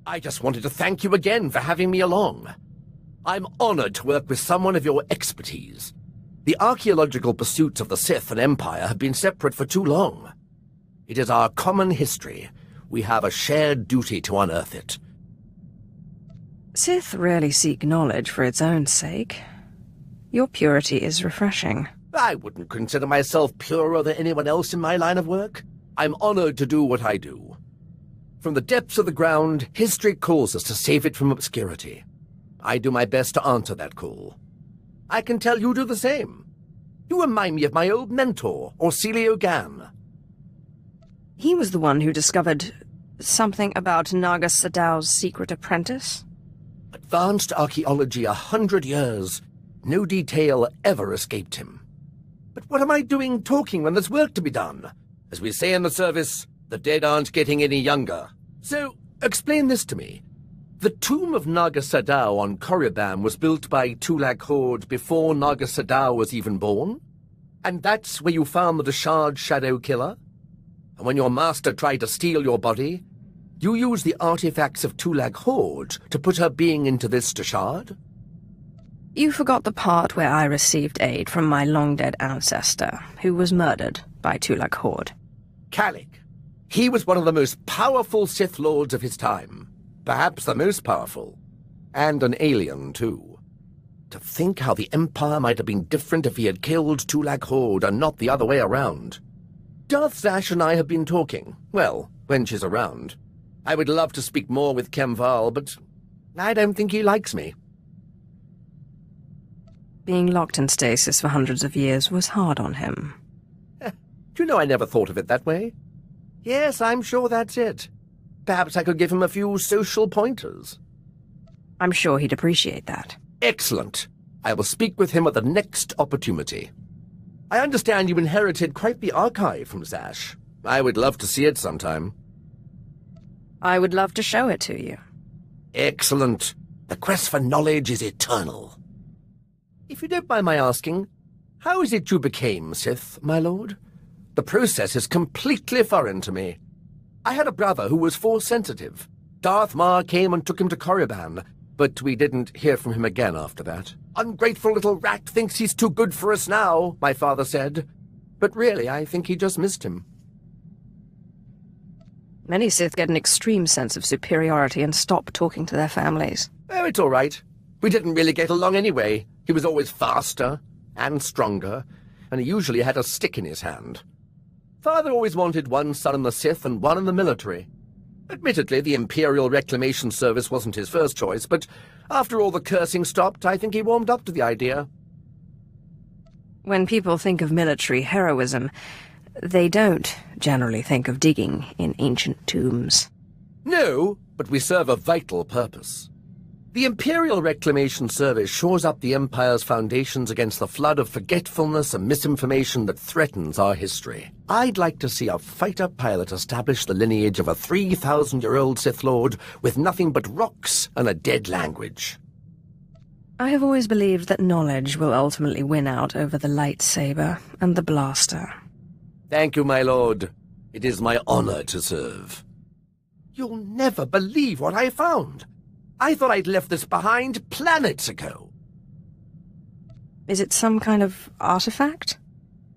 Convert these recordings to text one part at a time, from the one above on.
I just wanted to thank you again for having me along. I'm honored to work with someone of your expertise. The archaeological pursuits of the Sith and Empire have been separate for too long. It is our common history. We have a shared duty to unearth it. Sith rarely seek knowledge for its own sake. Your purity is refreshing. I wouldn't consider myself purer than anyone else in my line of work. I'm honored to do what I do. From the depths of the ground, history calls us to save it from obscurity. I do my best to answer that call. I can tell you do the same. You remind me of my old mentor, Orsilio Gan. He was the one who discovered something about Naga Sadao's secret apprentice? Advanced archaeology 100 years. No detail ever escaped him. But what am I doing talking when there's work to be done? As we say in the service, the dead aren't getting any younger. So, explain this to me. The tomb of Naga Sadao on Korriban was built by Tulak Horde before Naga Sadao was even born? And that's where you found the Deshard Shadow Killer? And when your master tried to steal your body, you used the artifacts of Tulak Horde to put her being into this Deshard? You forgot the part where I received aid from my long-dead ancestor, who was murdered by Tulak Horde. Kalik. He was one of the most powerful Sith Lords of his time. Perhaps the most powerful. And an alien, too. To think how the Empire might have been different if he had killed Tulak Horde and not the other way around. Darth Zash and I have been talking. Well, when she's around. I would love to speak more with Kemval, but I don't think he likes me. Being locked in stasis for hundreds of years was hard on him. Do you know I never thought of it that way? Yes, I'm sure that's it. Perhaps I could give him a few social pointers. I'm sure he'd appreciate that. Excellent. I will speak with him at the next opportunity. I understand you inherited quite the archive from Zash. I would love to see it sometime. I would love to show it to you. Excellent. The quest for knowledge is eternal. If you don't mind my asking, how is it you became Sith, my lord? The process is completely foreign to me. I had a brother who was Force-sensitive. Darth Mar came and took him to Korriban, but we didn't hear from him again after that. Ungrateful little rat thinks he's too good for us now, my father said. But really, I think he just missed him. Many Sith get an extreme sense of superiority and stop talking to their families. Oh, it's all right. We didn't really get along anyway. He was always faster and stronger, and he usually had a stick in his hand. Father always wanted one son in the Sith and one in the military. Admittedly, the Imperial Reclamation Service wasn't his first choice, but after all the cursing stopped, I think he warmed up to the idea. When people think of military heroism, they don't generally think of digging in ancient tombs. No, but we serve a vital purpose. The Imperial Reclamation Service shores up the Empire's foundations against the flood of forgetfulness and misinformation that threatens our history. I'd like to see a fighter pilot establish the lineage of a 3,000-year-old Sith Lord with nothing but rocks and a dead language. I have always believed that knowledge will ultimately win out over the lightsaber and the blaster. Thank you, my lord. It is my honor to serve. You'll never believe what I found. I thought I'd left this behind planets ago. Is it some kind of artifact?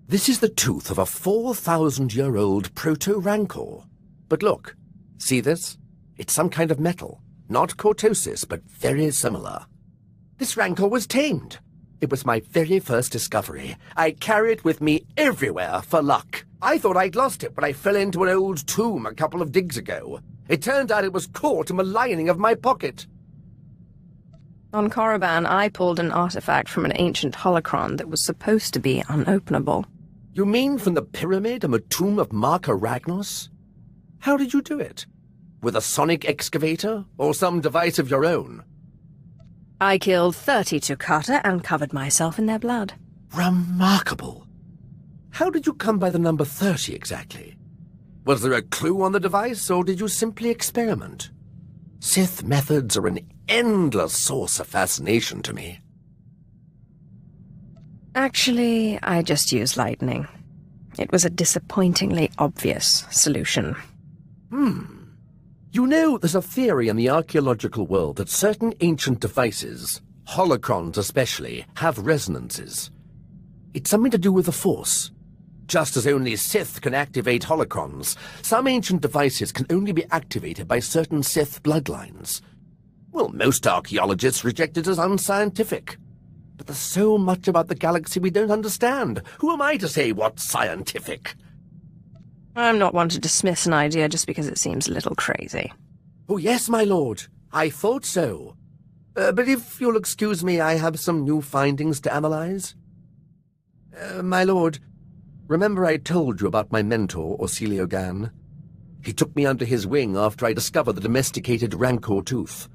This is the tooth of a 4,000-year-old proto-rancor. But look, see this? It's some kind of metal. Not cortosis, but very similar. This rancor was tamed. It was my very first discovery. I carry it with me everywhere for luck. I thought I'd lost it when I fell into an old tomb a couple of digs ago. It turned out it was caught in the lining of my pocket. On Korriban, I pulled an artifact from an ancient holocron that was supposed to be unopenable. You mean from the pyramid and the tomb of Marka Ragnos? How did you do it? With a sonic excavator, or some device of your own? I killed 30 Tukata and covered myself in their blood. Remarkable. How did you come by the number 30 exactly? Was there a clue on the device, or did you simply experiment? Sith methods are an endless source of fascination to me. Actually, I just used lightning. It was a disappointingly obvious solution. You know, there's a theory in the archaeological world that certain ancient devices, holocrons especially, have resonances. It's something to do with the Force. Just as only Sith can activate holocrons, some ancient devices can only be activated by certain Sith bloodlines. Well, most archaeologists reject it as unscientific. But there's so much about the galaxy we don't understand. Who am I to say what's scientific? I'm not one to dismiss an idea just because it seems a little crazy. Oh, yes, my lord. I thought so. But if you'll excuse me, I have some new findings to analyze. My lord, remember I told you about my mentor, Orsilio Gan? He took me under his wing after I discovered the domesticated Rancor tooth.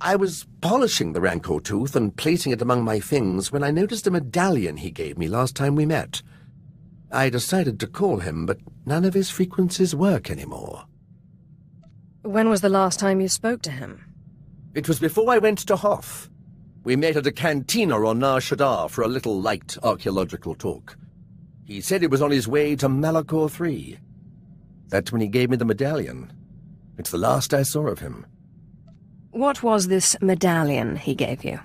I was polishing the Rancor tooth and placing it among my things when I noticed a medallion he gave me last time we met. I decided to call him, but none of his frequencies work anymore. When was the last time you spoke to him? It was before I went to Hoth. We met at a cantina on Nar Shaddaa for a little light archaeological talk. He said he was on his way to Malachor III. That's when he gave me the medallion. It's the last I saw of him. What was this medallion he gave you?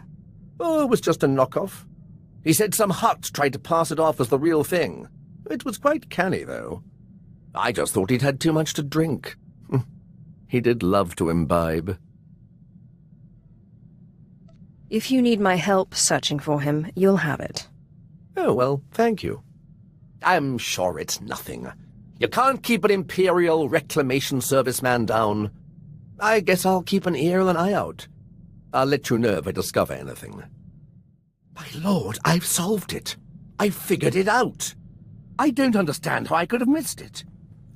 Oh, it was just a knockoff. He said some Hutt tried to pass it off as the real thing. It was quite canny, though. I just thought he'd had too much to drink. He did love to imbibe. If you need my help searching for him, you'll have it. Oh, well, thank you. I'm sure it's nothing. You can't keep an Imperial Reclamation Service man down. I guess I'll keep an ear and an eye out. I'll let you know if I discover anything. My lord, I've solved it. I've figured it out. I don't understand how I could have missed it.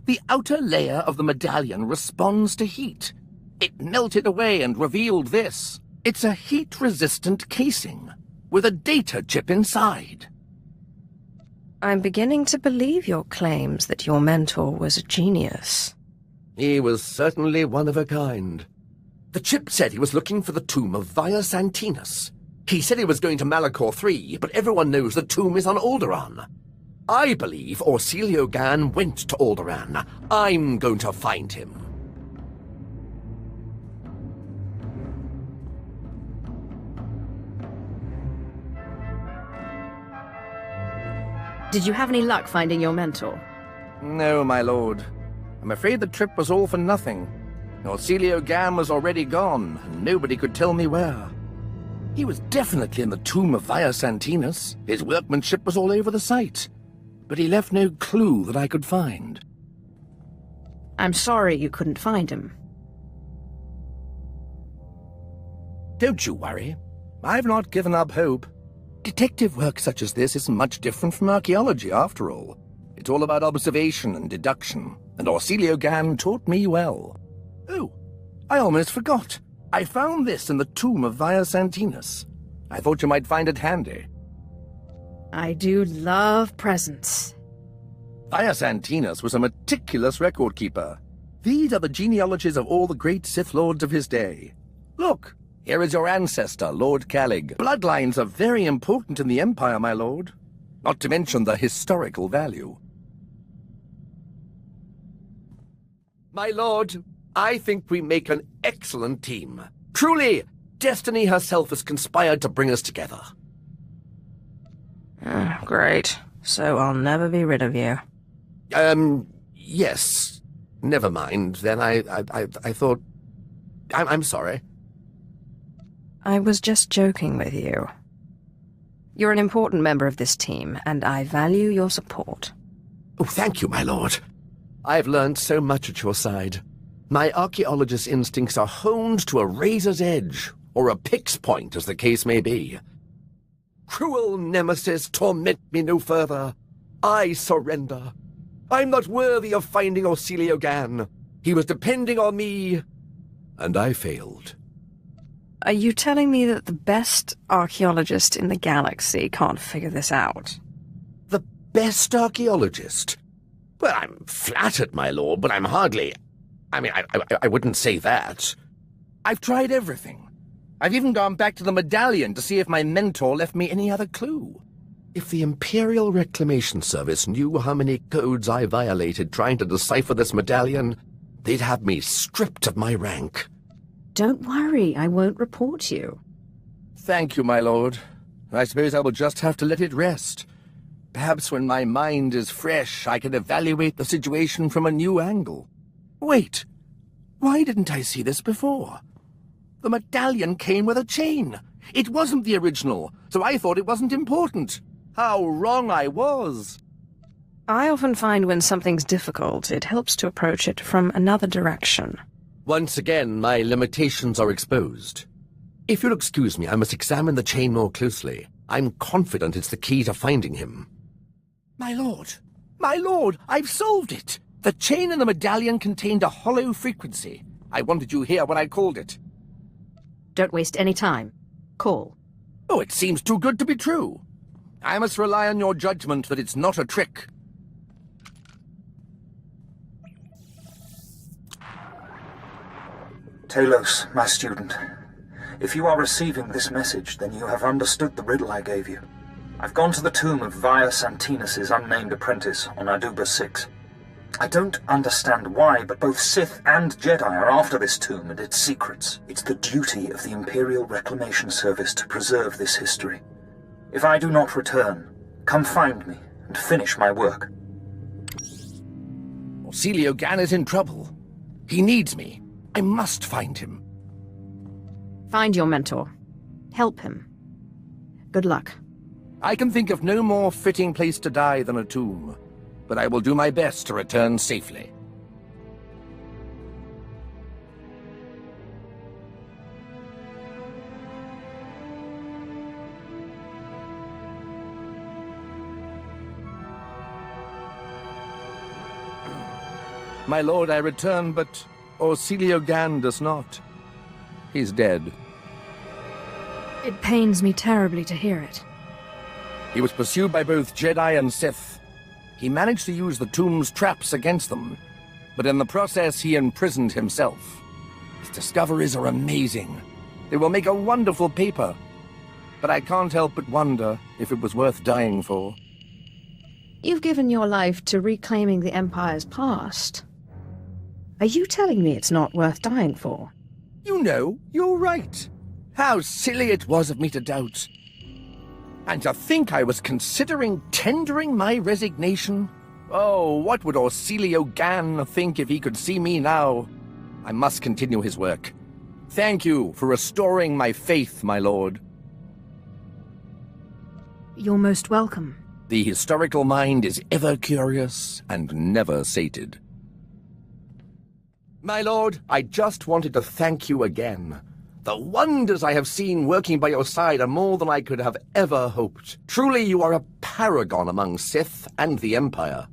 The outer layer of the medallion responds to heat. It melted away and revealed this. It's a heat-resistant casing, with a data chip inside. I'm beginning to believe your claims that your mentor was a genius. He was certainly one of a kind. The chip said he was looking for the tomb of Via Santinus. He said he was going to Malachor III, but everyone knows the tomb is on Alderaan. I believe Orsilio Gan went to Alderaan. I'm going to find him. Did you have any luck finding your mentor? No, my lord. I'm afraid the trip was all for nothing. Orsilio Gan was already gone, and nobody could tell me where. He was definitely in the tomb of Via Santinus. His workmanship was all over the site. But he left no clue that I could find. I'm sorry you couldn't find him. Don't you worry. I've not given up hope. Detective work such as this isn't much different from archaeology, after all. It's all about observation and deduction, and Orsilio Gan taught me well. Oh, I almost forgot. I found this in the tomb of Via Santinus. I thought you might find it handy. I do love presents. Via Santinus was a meticulous record keeper. These are the genealogies of all the great Sith Lords of his day. Look, here is your ancestor, Lord Calig. Bloodlines are very important in the Empire, my lord. Not to mention the historical value. My lord, I think we make an excellent team. Truly, destiny herself has conspired to bring us together. Great. So I'll never be rid of you. Yes. Never mind. Then I thought... I'm sorry. I was just joking with you. You're an important member of this team, and I value your support. Oh, thank you, my lord. I've learned so much at your side. My archaeologist's instincts are honed to a razor's edge, or a pick's point, as the case may be. Cruel nemesis, torment me no further. I surrender. I'm not worthy of finding Orsilio Gan. He was depending on me, and I failed. Are you telling me that the best archaeologist in the galaxy can't figure this out? The best archaeologist? Well, I'm flattered, my lord, but I'm hardly... I wouldn't say that. I've tried everything. I've even gone back to the medallion to see if my mentor left me any other clue. If the Imperial Reclamation Service knew how many codes I violated trying to decipher this medallion, they'd have me stripped of my rank. Don't worry, I won't report you. Thank you, my lord. I suppose I will just have to let it rest. Perhaps when my mind is fresh, I can evaluate the situation from a new angle. Wait, why didn't I see this before? The medallion came with a chain. It wasn't the original, so I thought it wasn't important. How wrong I was! I often find when something's difficult, it helps to approach it from another direction. Once again, my limitations are exposed. If you'll excuse me, I must examine the chain more closely. I'm confident it's the key to finding him. My lord, I've solved it! The chain in the medallion contained a hollow frequency. I wanted you here when I called it. Don't waste any time. Call. Oh, it seems too good to be true. I must rely on your judgment that it's not a trick. Talos, my student. If you are receiving this message, then you have understood the riddle I gave you. I've gone to the tomb of Via Santinus' unnamed apprentice on Aduba 6. I don't understand why, but both Sith and Jedi are after this tomb and its secrets. It's the duty of the Imperial Reclamation Service to preserve this history. If I do not return, come find me and finish my work. Orsilio Gan is in trouble. He needs me. I must find him. Find your mentor. Help him. Good luck. I can think of no more fitting place to die than a tomb, but I will do my best to return safely. My lord, I return, but Orsilio Gan does not. He's dead. It pains me terribly to hear it. He was pursued by both Jedi and Sith. He managed to use the tomb's traps against them, but in the process he imprisoned himself. His discoveries are amazing. They will make a wonderful paper. But I can't help but wonder if it was worth dying for. You've given your life to reclaiming the Empire's past. Are you telling me it's not worth dying for? You know, you're right. How silly it was of me to doubt. And to think I was considering tendering my resignation? Oh, what would Orsilio Gan think if he could see me now? I must continue his work. Thank you for restoring my faith, my lord. You're most welcome. The historical mind is ever curious and never sated. My lord, I just wanted to thank you again. The wonders I have seen working by your side are more than I could have ever hoped. Truly, you are a paragon among Sith and the Empire.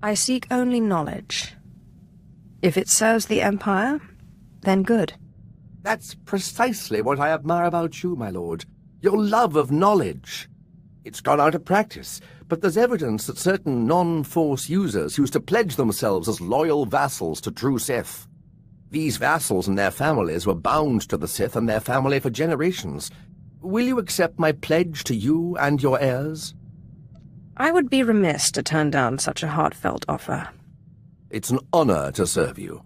I seek only knowledge. If it serves the Empire, then good. That's precisely what I admire about you, my lord. Your love of knowledge. It's gone out of practice, but there's evidence that certain non-Force users used to pledge themselves as loyal vassals to true Sith. These vassals and their families were bound to the Sith and their family for generations. Will you accept my pledge to you and your heirs? I would be remiss to turn down such a heartfelt offer. It's an honor to serve you.